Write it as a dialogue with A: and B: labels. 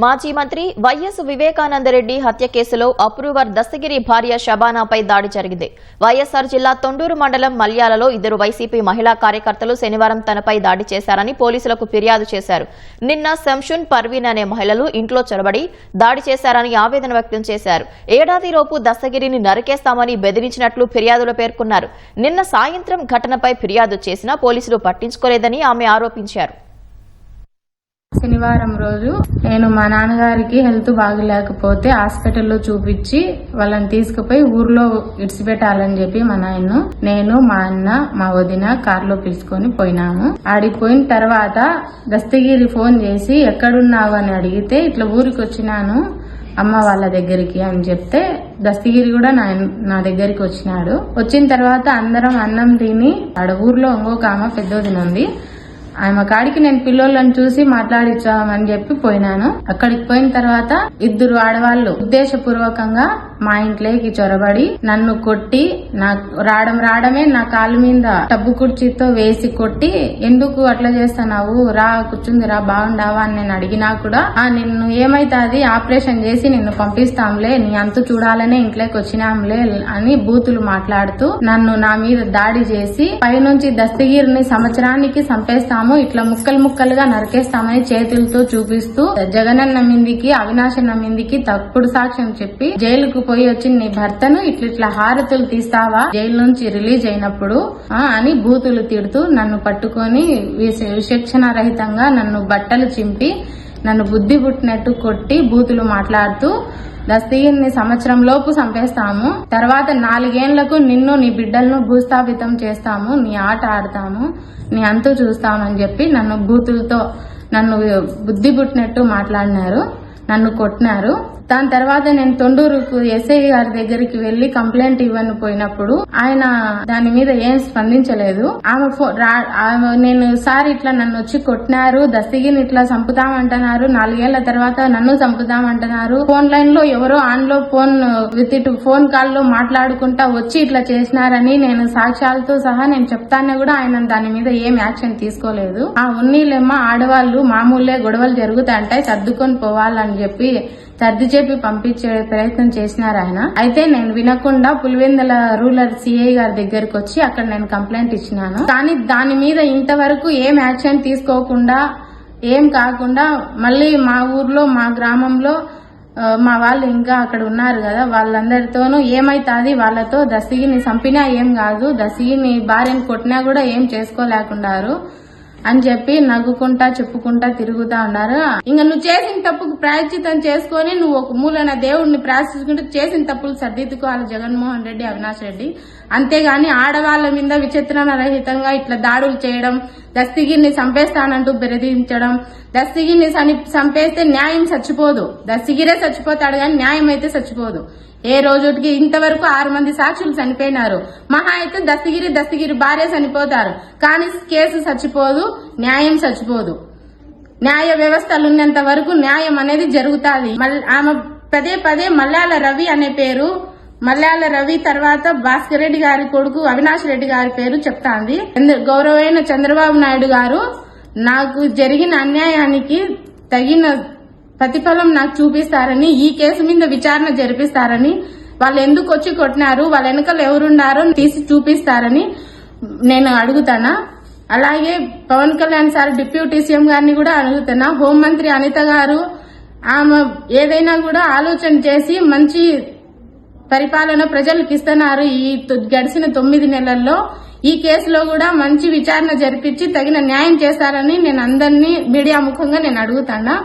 A: మాజీ మంత్రి వైఎస్ వివేకానందరెడ్డి హత్య కేసులో అప్రూవర్ దస్తగిరి భార్య షబానాపై దాడి జరిగింది. వైఎస్ఆర్ జిల్లా తొండూరు మండలం మల్యాలలో ఇద్దరు వైసీపీ మహిళా కార్యకర్తలు శనివారం తనపై దాడి చేశారని పోలీసులకు ఫిర్యాదు చేశారు. నిన్న శంషున్ పర్వీన్ అనే మహిళలు ఇంట్లో చొరబడి దాడి చేశారని ఆవేదన వ్యక్తం చేశారు. ఏడాదిలోపు దస్తగిరిని నరికేస్తామని బెదిరించినట్లు ఫిర్యాదులో పేర్కొన్నారు. నిన్న సాయంత్రం ఘటనపై ఫిర్యాదు చేసినా పోలీసులు పట్టించుకోలేదని ఆమె ఆరోపించారు.
B: శనివారం రోజు నేను మా నాన్నగారికి హెల్త్ బాగలేకపోతే హాస్పిటల్లో చూపించి వాళ్ళని తీసుకుపోయి ఊర్లో ఇడిచిపెట్టాలని చెప్పి మా నాయన నేను మా అన్న మా వదిన కారులో పిలుచుకొని పోయినాము. ఆడిపోయిన తర్వాత దస్తగిరి ఫోన్ చేసి ఎక్కడున్నావు అని అడిగితే ఇట్లా ఊరికి వచ్చినాను అమ్మ వాళ్ళ దగ్గరికి అని చెప్తే దస్తగిరి కూడా నా దగ్గరికి వచ్చినాడు. వచ్చిన తర్వాత అందరం అన్నం తిని ఆడ ఊర్లో ఇంకొక ఆమె పెద్దోదిన ఉంది, ఆమె కాడికి నేను పిల్లోళ్ళని చూసి మాట్లాడించామని చెప్పి పోయినాను. అక్కడికి పోయిన తర్వాత ఇద్దరు ఆడవాళ్లు ఉద్దేశపూర్వకంగా మా ఇంట్లోకి చొరబడి నన్ను కొట్టి రావడమే నా కాళ్ళ మీద టబ్బు కుర్చీతో వేసి కొట్టి ఎందుకు అట్లా చేస్తున్నావు, రా కూర్చుంది రా బాగుండావా అని నేను అడిగినా కూడా నిన్ను ఏమైతాది ఆపరేషన్ చేసి నిన్ను పంపిస్తాంలే, నీ అంతు చూడాలనే ఇంట్లోకి వచ్చినాంలే అని బూతులు మాట్లాడుతూ నా మీద దాడి చేసి పైనుంచి దస్తగిరిని సంవత్సరానికి చంపేస్తాము, ఇట్లా ముక్కలు ముక్కలుగా నరికేస్తామని చేతులతో చూపిస్తూ జగనన్న మీదికి అవినాశన్న మీదికి తప్పుడు సాక్ష్యం చెప్పి జైలుకు పోయి వచ్చి నీ భర్తను ఇట్లా హారతులు తీస్తావా జైలు నుంచి రిలీజ్ అయినప్పుడు అని బూతులు తిడుతూ నన్ను పట్టుకొని విచక్షణ రహితంగా నన్ను బట్టలు చింపి నన్ను బుద్ధి పుట్టినట్టు కొట్టి బూతులు మాట్లాడుతూ దస్తగిరిని సంవత్సరం లోపు చంపేస్తాము, తర్వాత 4 ఏళ్లకు నిన్ను నీ బిడ్డలను భూస్థాపితం చేస్తాము, నీ ఆట ఆడతాము, నీ అంతు చూస్తామని చెప్పి నన్ను బూతులతో నన్ను బుద్ధి పుట్టినట్టు మాట్లాడినారు, నన్ను కొట్టినారు. దాని తర్వాత నేను తొండూరుకు ఎస్ఐ గారి దగ్గరికి వెళ్లి కంప్లైంట్ ఇవ్వను పోయినప్పుడు ఆయన దాని మీద ఏం స్పందించలేదు. నేను సార్ ఇట్లా నన్ను వచ్చి కొట్టినారు, దస్తగిరిని ఇట్లా చంపుతామంటున్నారు, 4 ఏళ్ల తర్వాత నన్ను చంపుతామంటున్నారు, ఫోన్ లైన్ లో ఎవరో ఆన్ లో ఫోన్ కాల్ లో మాట్లాడుకుంటా వచ్చి ఇట్లా చేసినారని నేను సాక్ష్యాలతో సహా నేను చెప్తానే కూడా ఆయన దాని మీద ఏం యాక్షన్ తీసుకోలేదు. ఉన్నీలేమ్మ ఆడవాళ్లు మామూలే గొడవలు జరుగుతాయంటాయి సర్దుకొని పోవాలని చెప్పి సర్ది చెప్పి పంపించే ప్రయత్నం చేసినారు ఆయన. అయితే నేను వినకుండా పులివెందుల రూరల్ సిఐ గారి దగ్గరకు వచ్చి అక్కడ నేను కంప్లైంట్ ఇచ్చినాను. కానీ దాని మీద ఇంతవరకు ఏం యాక్షన్ తీసుకోకుండా ఏం కాకుండా మళ్ళీ మా ఊర్లో మా గ్రామంలో మా వాళ్ళు ఇంకా అక్కడ ఉన్నారు కదా వాళ్ళందరితోనూ ఏమైతాది వాళ్ళతో దస్తగిరిని చంపినా ఏం కాదు, దస్తగిరిని భార్యను కొట్టినా కూడా ఏం చేసుకోలేకున్నారు అని చెప్పి నవ్వుకుంటా చెప్పుకుంటా తిరుగుతా ఉన్నారు. ఇంకా నువ్వు చేసిన తప్పుకు ప్రాయశ్చితం చేసుకుని నువ్వు ఒక మూలన దేవుడిని ప్రార్థించుకుంటూ చేసిన తప్పులు సర్దిద్దుకోవాలి జగన్మోహన్ రెడ్డి, అవినాష్ రెడ్డి. అంతేగాని ఆడవాళ్ల మీద విచిత్రణ రహితంగా ఇట్లా దాడులు చేయడం, దస్తగిరిని చంపేస్తానంటూ బెదిరించడం, దస్తగిరిని చంపేస్తే న్యాయం చచ్చిపోదు, దస్తగిరే చచ్చిపోతాడు కానీ న్యాయం అయితే చచ్చిపోదు. ఏ రోజుకి ఇంతవరకు 6 మంది సాక్షులు చనిపోయినారు, మహా అయితే దస్తగిరి భార్య చనిపోతారు కానీ కేసు చచ్చిపోదు, న్యాయం చచ్చిపోదు. న్యాయ వ్యవస్థలు ఉన్నంత వరకు న్యాయం అనేది జరుగుతుంది. ఆమె పదే మల్యాల రవి అనే పేరు, మల్యాల రవి తర్వాత భాస్కర్ రెడ్డి గారి కొడుకు అవినాష్ రెడ్డి గారి పేరు చెప్తాంది. గౌరవైన చంద్రబాబు నాయుడు గారు నాకు జరిగిన అన్యాయానికి తగిన ప్రతిఫలం నాకు చూపిస్తారని, ఈ కేసు మీద విచారణ జరిపిస్తారని, వాళ్ళు ఎందుకు వచ్చి కొట్టినారు, వాళ్ళ వెనకాల ఎవరున్నారో తీసి చూపిస్తారని నేను అడుగుతానా. అలాగే Pawan Kalyan sir deputy CM గారిని కూడా అడుగుతున్నా. హోంమంత్రి అనిత గారు ఆమె ఏదైనా కూడా ఆలోచన చేసి మంచి పరిపాలన ప్రజలకు ఇస్తున్నారు. ఈ గడిచిన 9 నెలల్లో ఈ కేసులో కూడా మంచి విచారణ జరిపించి తగిన న్యాయం చేస్తారని నేను అందరినీ మీడియా ముఖంగా నేను అడుగుతానా.